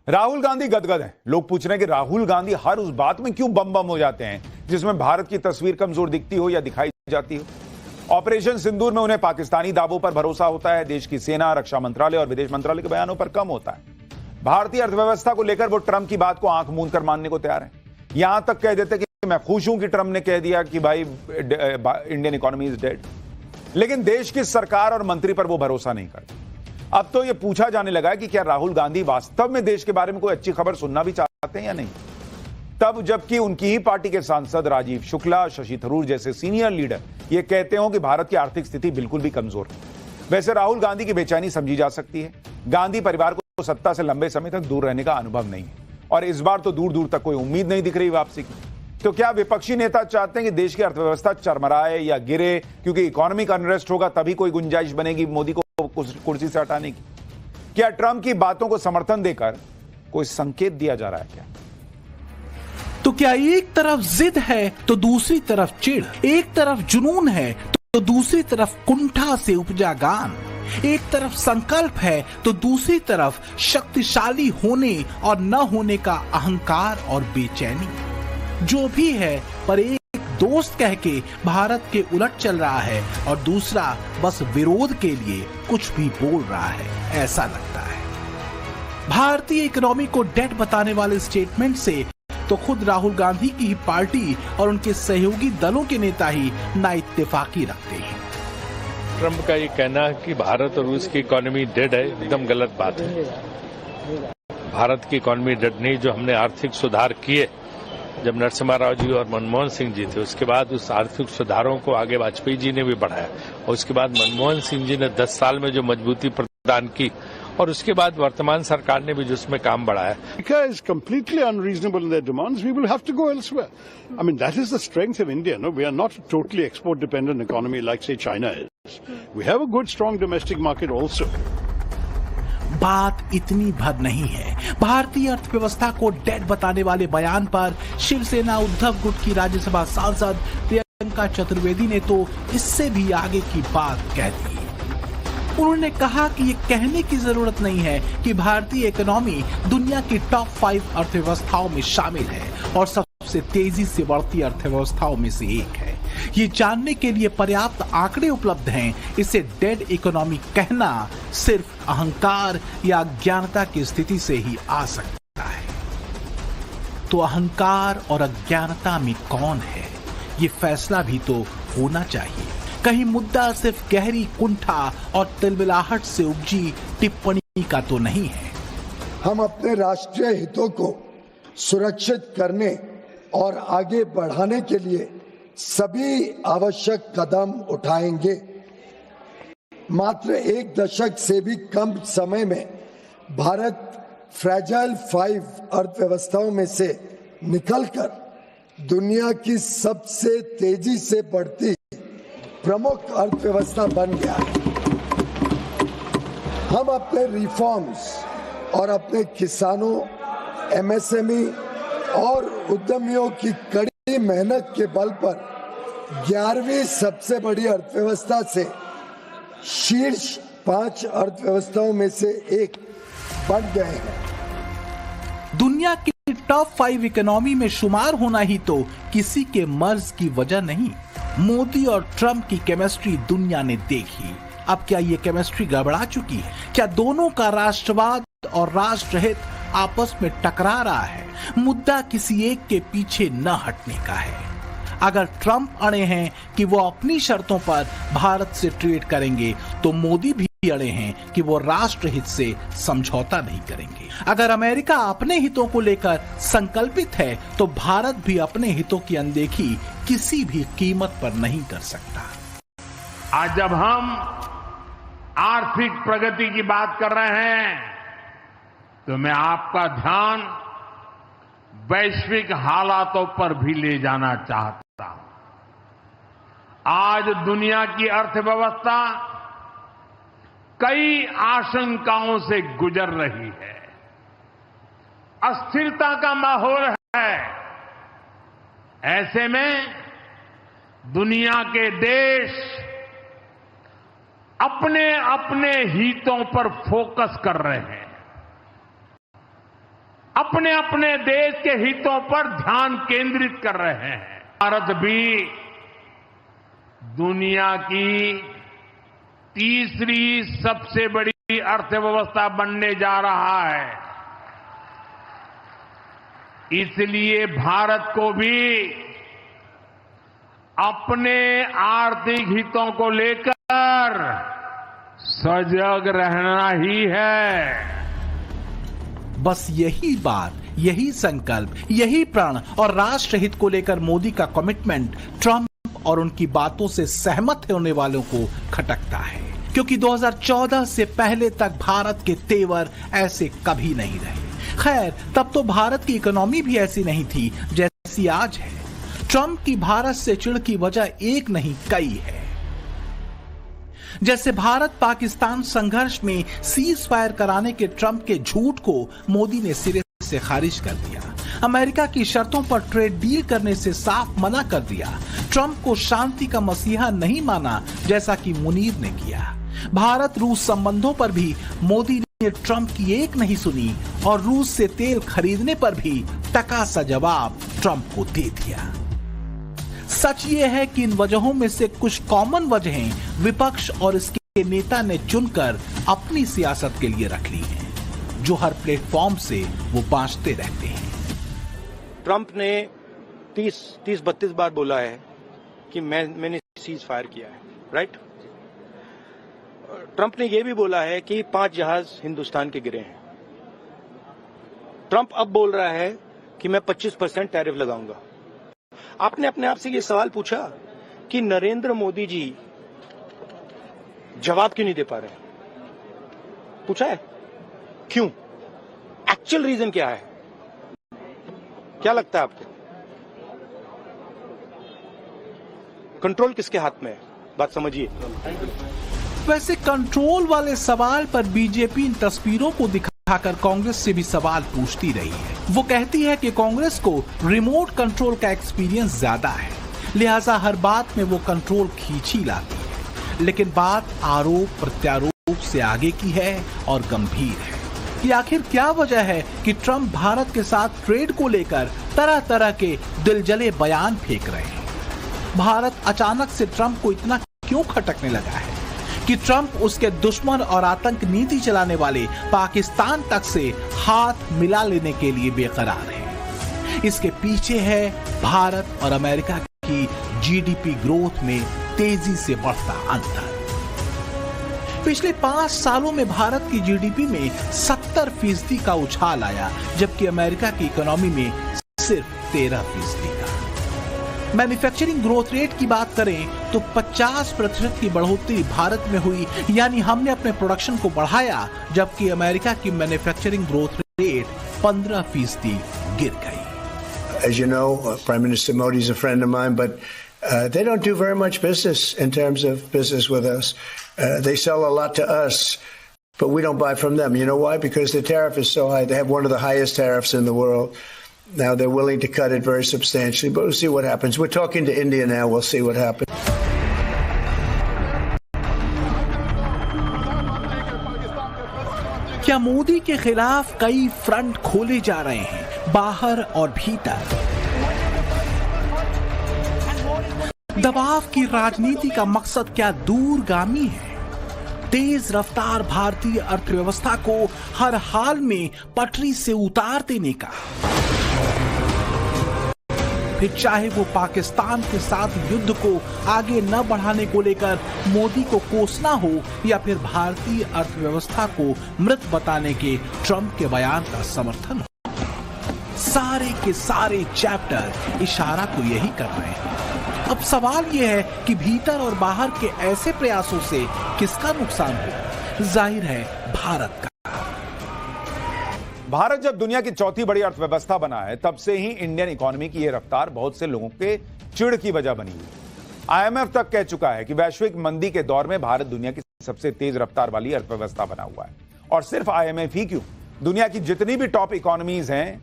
राहुल गांधी गदगद हैं। लोग पूछ रहे हैं कि राहुल गांधी हर उस बात में क्यों बम बम हो जाते हैं जिसमें भारत की तस्वीर कमजोर दिखती हो या दिखाई जाती हो। ऑपरेशन सिंदूर में उन्हें पाकिस्तानी दावों पर भरोसा होता है, देश की सेना, रक्षा मंत्रालय और विदेश मंत्रालय के बयानों पर कम होता है। भारतीय अर्थव्यवस्था को लेकर वो ट्रंप की बात को आंख मूंद कर मानने को तैयार है। यहां तक कह देते कि मैं खुश हूं कि ट्रंप ने कह दिया कि भाई इंडियन इकोनॉमी इज डेड, लेकिन देश की सरकार और मंत्री पर वो भरोसा नहीं करते। अब तो यह पूछा जाने लगा है कि क्या राहुल गांधी वास्तव में देश के बारे में कोई अच्छी खबर सुनना भी चाहते हैं या नहीं। तब जबकि उनकी ही पार्टी के सांसद राजीव शुक्ला, शशि थरूर जैसे सीनियर लीडर ये कहते हो कि भारत की आर्थिक स्थिति बिल्कुल भी कमजोर है। वैसे राहुल गांधी की बेचैनी समझी जा सकती है। गांधी परिवार को सत्ता से लंबे समय तक दूर रहने का अनुभव नहीं है और इस बार तो दूर दूर तक कोई उम्मीद नहीं दिख रही वापसी की। तो क्या विपक्षी नेता चाहते हैं कि देश की अर्थव्यवस्था चरमराए या गिरे, क्योंकि इकोनॉमिक अनरेस्ट होगा तभी कोई गुंजाइश बनेगी मोदी को कुर्सी से हटाने की। क्या ट्रंप की बातों को समर्थन देकर कोई संकेत दिया जा रहा है क्या? तो क्या एक तरफ जिद है तो दूसरी तरफ चिढ़, एक तरफ जुनून है तो दूसरी तरफ कुंठा से उपजा गान, एक तरफ संकल्प है तो दूसरी तरफ शक्तिशाली होने और न होने का अहंकार और बेचैनी। जो भी है, पर एक दोस्त कह के भारत के उलट चल रहा है और दूसरा बस विरोध के लिए कुछ भी बोल रहा है, ऐसा लगता है। भारतीय इकोनॉमी को डेड बताने वाले स्टेटमेंट से तो खुद राहुल गांधी की ही पार्टी और उनके सहयोगी दलों के नेता ही नाइत्तेफाकी रखते हैं। ट्रंप का ये कहना कि भारत और रूस की इकोनॉमी डेड है, एकदम गलत बात है। भारत की इकोनॉमी डेड नहीं, जो हमने आर्थिक सुधार किए जब नरसिम्हा राव जी और मनमोहन सिंह जी थे, उसके बाद उस आर्थिक सुधारों को आगे वाजपेयी जी ने भी बढ़ाया और उसके बाद मनमोहन सिंह जी ने 10 साल में जो मजबूती प्रदान की और उसके बाद वर्तमान सरकार ने भी जो उसमें काम बढ़ाया। America is completely unreasonable in their demands. We will have to go elsewhere. I mean, that is the strength of India. No, we are not a totally export-dependent economy like, say, China is. We have a good, strong domestic market also. बात इतनी भर नहीं है। भारतीय अर्थव्यवस्था को dead बताने वाले बयान पर शिवसेना उद्धव गुट की राज्यसभा सांसद प्रियंका चतुर्वेदी ने तो इससे भी आगे की बात कह दी। उन्होंने कहा कि ये कहने की जरूरत नहीं है कि भारतीय इकोनॉमी दुनिया की टॉप 5 अर्थव्यवस्थाओं में शामिल है और सबसे तेजी से बढ़ती अर्थव्यवस्थाओं में से एक है। ये जानने के लिए पर्याप्त आंकड़े उपलब्ध हैं। इसे डेड इकोनॉमी कहना सिर्फ अहंकार या अज्ञानता की स्थिति से ही आ सकता है। तो अहंकार और अज्ञानता में कौन है, ये फैसला भी तो होना चाहिए। कहीं मुद्दा सिर्फ गहरी कुंठा और तिलमिलाहट से उपजी टिप्पणी का तो नहीं है। हम अपने राष्ट्रीय हितों को सुरक्षित करने और आगे बढ़ाने के लिए सभी आवश्यक कदम उठाएंगे। मात्र 1 दशक से भी कम समय में भारत फ्रेजाइल 5 अर्थव्यवस्थाओं में से निकलकर दुनिया की सबसे तेजी से बढ़ती प्रमुख अर्थव्यवस्था बन गया है। हम अपने रिफॉर्म्स और अपने किसानों, एमएसएमई और उद्यमियों की कड़ी मेहनत के बल पर 11वीं सबसे बड़ी अर्थव्यवस्था से शीर्ष 5 अर्थव्यवस्थाओं में से एक बन गए हैं। दुनिया की टॉप 5 इकोनॉमी में शुमार होना ही तो किसी के मर्ज की वजह नहीं। मोदी और ट्रंप की केमिस्ट्री दुनिया ने देखी। अब क्या ये केमिस्ट्री गड़बड़ा चुकी है? क्या दोनों का राष्ट्रवाद और राष्ट्रहित आपस में टकरा रहा है? मुद्दा किसी एक के पीछे न हटने का है। अगर ट्रंप अड़े हैं कि वो अपनी शर्तों पर भारत से ट्रेड करेंगे, तो मोदी भी अड़े हैं कि वो राष्ट्रहित से समझौता नहीं करेंगे। अगर अमेरिका अपने हितों को लेकर संकल्पित है, तो भारत भी अपने हितों की अनदेखी किसी भी कीमत पर नहीं कर सकता। आज जब हम आर्थिक प्रगति की बात कर रहे हैं, तो मैं आपका ध्यान वैश्विक हालातों पर भी ले जाना चाहता हूं। आज दुनिया की अर्थव्यवस्था कई आशंकाओं से गुजर रही है। अस्थिरता का माहौल है। ऐसे में दुनिया के देश अपने अपने हितों पर फोकस कर रहे हैं। अपने अपने देश के हितों पर ध्यान केंद्रित कर रहे हैं। भारत भी दुनिया की तीसरी सबसे बड़ी अर्थव्यवस्था बनने जा रहा है। इसलिए भारत को भी अपने आर्थिक हितों को लेकर सजग रहना ही है। बस यही बात, यही संकल्प, यही प्रण और राष्ट्र हित को लेकर मोदी का कमिटमेंट ट्रंप और उनकी बातों से सहमत होने वालों को खटकता है, क्योंकि 2014 से पहले तक भारत के तेवर ऐसे कभी नहीं रहे। खैर, तब तो भारत की इकोनॉमी भी ऐसी नहीं थी जैसी आज है। ट्रंप की भारत से चिढ़ की वजह एक नहीं कई है। जैसे भारत पाकिस्तान संघर्ष में सीज फायर कराने के ट्रंप के झूठ को मोदी ने सिरे से खारिज कर दिया, अमेरिका की शर्तों पर ट्रेड डील करने से साफ मना कर दिया, ट्रंप को शांति का मसीहा नहीं माना जैसा कि मुनीर ने किया। भारत रूस संबंधों पर भी मोदी ने ट्रंप की एक नहीं सुनी और रूस से तेल खरीदने पर भी टका सा जवाब ट्रंप को दे दिया। सच ये है कि इन वजहों में से कुछ कॉमन वजहें विपक्ष और इसके नेता ने चुनकर अपनी सियासत के लिए रख ली हैं, जो हर प्लेटफॉर्म से वो बांटते रहते हैं। ट्रंप ने 30-32 बार बोला है कि मैंने सीज फायर किया है, राइट। ट्रंप ने यह भी बोला है कि 5 जहाज हिंदुस्तान के गिरे हैं। ट्रंप अब बोल रहा है कि मैं 25% टैरिफ लगाऊंगा। आपने अपने आप से ये सवाल पूछा कि नरेंद्र मोदी जी जवाब क्यों नहीं दे पा रहे? पूछा है क्यों? एक्चुअल रीजन क्या है? क्या लगता है आपको? कंट्रोल किसके हाथ में है? बात समझिए। वैसे कंट्रोल वाले सवाल पर बीजेपी इन तस्वीरों को दिखाकर कांग्रेस से भी सवाल पूछती रही है। वो कहती है कि कांग्रेस को रिमोट कंट्रोल का एक्सपीरियंस ज्यादा है, लिहाजा हर बात में वो कंट्रोल खींच ही लाती है। लेकिन बात आरोप प्रत्यारोप से आगे की है और गंभीर है कि आखिर क्या वजह है कि ट्रंप भारत के साथ ट्रेड को लेकर तरह तरह के दिलजले बयान फेंक रहे हैं। भारत अचानक से ट्रंप को इतना क्यों खटकने लगा है कि ट्रंप उसके दुश्मन और आतंक नीति चलाने वाले पाकिस्तान तक से हाथ मिला लेने के लिए बेकरार है। इसके पीछे है भारत और अमेरिका की जीडीपी ग्रोथ में तेजी से बढ़ता अंतर। पिछले 5 सालों में भारत की जीडीपी में 70% का उछाल आया, जबकि अमेरिका की इकोनॉमी में सिर्फ 13% का। मैन्युफैक्चरिंग ग्रोथ रेट की बात करें तो 50% की बढ़ोतरी भारत में हुई, यानी हमने अपने प्रोडक्शन को बढ़ाया, जबकि अमेरिका की मैन्युफैक्चरिंग ग्रोथ रेट 15% गिर गई। As you know, Prime Minister Modi is a friend of mine, but they don't do very much business in terms of business with us. They sell a lot to us, but we don't buy from them. You know why? Because the tariff is so high. They have one of the highest tariffs in the world. Now they're willing to cut it very substantially, but we'll see what happens. We're talking to India now. We'll see what happens. क्या मोदी के खिलाफ कई front खोले जा रहे हैं, बाहर और भीतर? दबाव की राजनीति का मकसद क्या दूरगामी है? तेज रफ्तार भारतीय अर्थव्यवस्था को हर हाल में पटरी से उतार देने का, फिर चाहे वो पाकिस्तान के साथ युद्ध को आगे न बढ़ाने को लेकर मोदी को कोसना हो या फिर भारतीय अर्थव्यवस्था को मृत बताने के ट्रंप के बयान का समर्थन हो। सारे के सारे चैप्टर इशारा तो यही कर रहे हैं। अब सवाल यह है कि भीतर और बाहर के ऐसे प्रयासों से किसका नुकसान हो? जाहिर है भारत का। भारत जब दुनिया की चौथी बड़ी अर्थव्यवस्था बना है, तब से ही इंडियन इकोनॉमी की यह रफ्तार बहुत से लोगों के चिढ़ की वजह बनी हुई। आईएमएफ तक कह चुका है कि वैश्विक मंदी के दौर में भारत दुनिया की सबसे तेज रफ्तार वाली अर्थव्यवस्था बना हुआ है। और सिर्फ आईएमएफ ही क्यों, दुनिया की जितनी भी टॉप इकोनॉमीज हैं